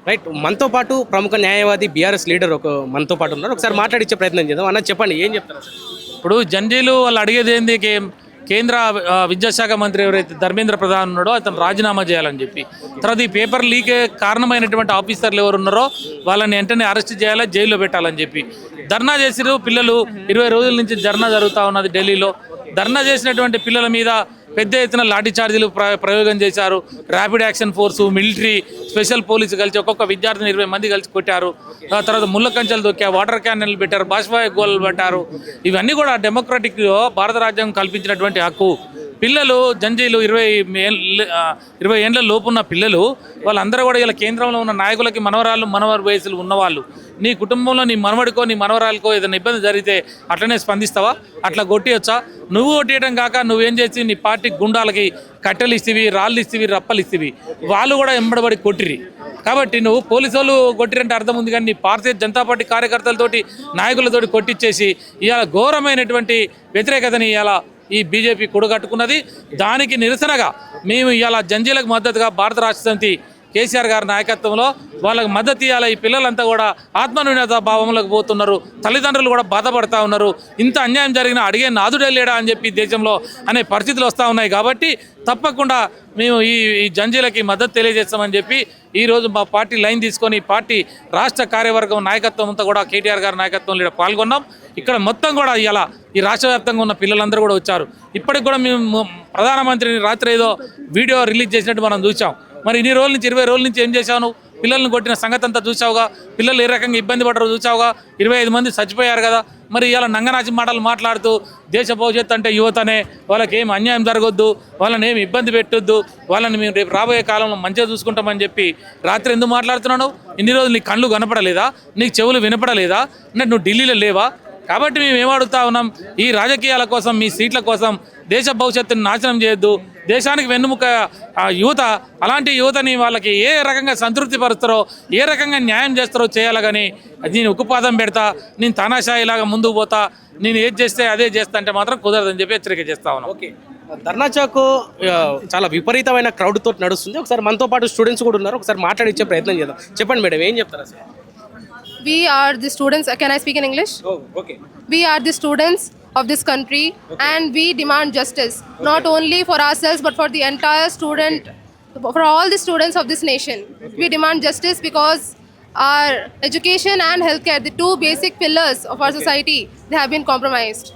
Right. మనతో పాటు ప్రముఖ న్యాయవాది బీఆర్ఎస్ లీడర్ మనతో పాటు ఉన్నారు. ఒకసారి మాట్లాడించే ప్రయత్నం చేద్దాం. అన్న చెప్పండి, ఏం చెప్తారు అసలు? ఇప్పుడు జంజీలు వాళ్ళు అడిగేది ఏంది, కేంద్ర విద్యాశాఖ మంత్రి ఎవరైతే ధర్మేంద్ర ప్రధాన్ ఉన్నాడో అతను రాజీనామా చేయాలని చెప్పి, తర్వాత ఈ పేపర్ లీక్ కారణమైనటువంటి ఆఫీసర్లు ఎవరు ఉన్నారో వాళ్ళని వెంటనే అరెస్ట్ చేయాలి, జైల్లో పెట్టాలని చెప్పి ధర్నా చేసిరు. పిల్లలు 20 రోజుల నుంచి ధర్నా జరుగుతూ ఉన్నది ఢిల్లీలో. ధర్నా చేసినటువంటి పిల్లల మీద పెద్ద ఎత్తున లాఠీ ఛార్జీలు ప్రయోగం చేశారు. Rapid action force, military, special police కలిసి ఒక్కొక్క విద్యార్థిని 20 మంది కలిసి కొట్టారు. తర్వాత ముళ్ళ కంచెలు దొక్కారు, వాటర్ క్యానెన్లు పెట్టారు, బాష్పాయ గోళలు పెట్టారు. ఇవన్నీ కూడా డెమోక్రటిక్లో భారత రాజ్యాంగం కల్పించినటువంటి హక్కు. పిల్లలు జంజీలు 20 ఏళ్ళ లోపున్న పిల్లలు వాళ్ళందరూ కూడా ఇలా కేంద్రంలో ఉన్న నాయకులకి మనవరాళ్ళు వయసులు ఉన్నవాళ్ళు. నీ కుటుంబంలో నీ మనవడికో నీ మనవరాలకో ఏదైనా ఇబ్బంది జరిగితే అట్లనే స్పందిస్తావా? అట్లా కొట్టియొచ్చా? నువ్వు కొట్టియడం కాక నువ్వేం చేసి నీ పార్టీ గుండాలకి కట్టెలు ఇస్తేవి, రాళ్ళు ఇస్తేవి, రప్పలు ఇస్తేవి, వాళ్ళు కూడా ఎంబడబడి కొట్టిరి. కాబట్టి నువ్వు పోలీసు వాళ్ళు కొట్టిరంటే అర్థం ఉంది, కానీ నీ భారతీయ జనతా పార్టీ కార్యకర్తలతోటి నాయకులతోటి కొట్టించేసి ఇవాళ ఘోరమైనటువంటి వ్యతిరేకతని ఇవాళ ఈ బీజేపీ కూడగట్టుకున్నది. దానికి నిరసనగా మేము ఇవాళ జంజీలకు మద్దతుగా భారత రాష్ట్ర సమితి కేసీఆర్ గారి నాయకత్వంలో వాళ్ళకి మద్దతు ఇవ్వాలి. ఈ పిల్లలంతా కూడా ఆత్మన్యూనత భావంలోకి పోతున్నారు. తల్లిదండ్రులు కూడా బాధపడతా ఉన్నారు. ఇంత అన్యాయం జరిగినా అడిగే నాదుడే లేడా అని చెప్పి దేశంలో అనే పరిస్థితులు వస్తూ ఉన్నాయి. కాబట్టి తప్పకుండా మేము ఈ జంజీలకి మద్దతు తెలియజేస్తామని చెప్పి ఈరోజు మా పార్టీ లైన్ తీసుకొని పార్టీ రాష్ట్ర కార్యవర్గం నాయకత్వం అంతా కూడా కేటీఆర్ గారి నాయకత్వంలో పాల్గొన్నాం. ఇక్కడ మొత్తం కూడా ఇవాళ ఈ రాష్ట్ర వ్యాప్తంగా ఉన్న పిల్లలందరూ కూడా వచ్చారు. ఇప్పటికి కూడా మేము ప్రధానమంత్రిని రాత్రి ఏదో వీడియో రిలీజ్ చేసినట్టు మనం చూసాం. మరి ఇన్ని రోజుల నుంచి 20 రోజుల నుంచి ఏం చేశావు? పిల్లల్ని కొట్టిన సంగతి అంతా చూసావుగా. పిల్లలు ఏ రకంగా ఇబ్బంది పడరు చూసావుగా. 25 మంది చచ్చిపోయారు కదా. మరి ఇలా నంగనాచి మాటలు మాట్లాడుతూ దేశ భవిష్యత్తు అంటే యువతనే, వాళ్ళకి ఏం అన్యాయం జరగొద్దు, వాళ్ళని ఏమి ఇబ్బంది పెట్టొద్దు, వాళ్ళని మేము రేపు రాబోయే కాలంలో మంచిగా చూసుకుంటామని చెప్పి రాత్రి ఎందుకు మాట్లాడుతున్నావు? ఇన్ని రోజులు నీ కళ్ళు కనపడలేదా? నీకు చెవులు వినపడలేదా? అంటే నువ్వు ఢిల్లీలో లేవా? కాబట్టి మేము ఏమడుగుతా ఉన్నాం, ఈ రాజకీయాల కోసం, మీ సీట్ల కోసం దేశ భవిష్యత్తుని నాశనం చేయొద్దు. దేశానికి వెన్నుముక యువత, అలాంటి యువతని వాళ్ళకి ఏ రకంగా సంతృప్తి పరుస్తారో, ఏ రకంగా న్యాయం చేస్తారో చేయాలి. కానీ నేను ఉక్కుపాదం పెడతా, నేను తానాషాయిలాగా ముందుకు పోతా, నేను ఏది చేస్తే అదే చేస్తా అంటే మాత్రం కుదరదని చెప్పి హెచ్చరిక చేస్తా ఉన్నాను. ఓకే, ధర్నా చౌక్ చాలా విపరీతమైన క్రౌడ్ తోటి నడుస్తుంది. ఒకసారి మనతో పాటు స్టూడెంట్స్ కూడా ఉన్నారు. ఒకసారి మాట్లాడించే ప్రయత్నం చేద్దాం. చెప్పండి మేడం, ఏం చెప్తారు అసలు? We are the students. Can I speak in English? Oh, okay. We are the students of this country, and we demand justice, not only for ourselves but for the entire student, for all the students of this nation. We demand justice because our education and healthcare, the two basic pillars of our society, they have been compromised.